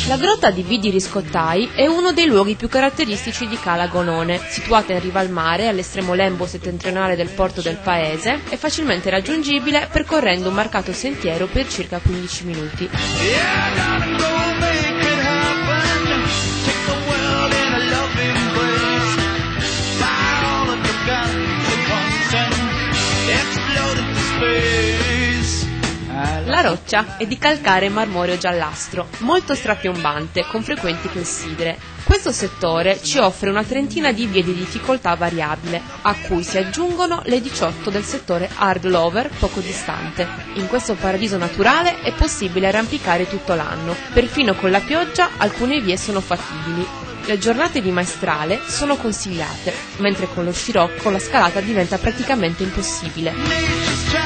La grotta di Vidi Riscottai è uno dei luoghi più caratteristici di Cala Gonone. Situata in riva al mare, all'estremo lembo settentrionale del porto del paese, è facilmente raggiungibile percorrendo un marcato sentiero per circa 15 minuti. La roccia è di calcare marmoreo giallastro, molto strapiombante, con frequenti clessidre. Questo settore ci offre una trentina di vie di difficoltà variabile, a cui si aggiungono le 18 del settore Hard Lover poco distante. In questo paradiso naturale è possibile arrampicare tutto l'anno, perfino con la pioggia alcune vie sono fattibili. Le giornate di maestrale sono consigliate, mentre con lo scirocco la scalata diventa praticamente impossibile.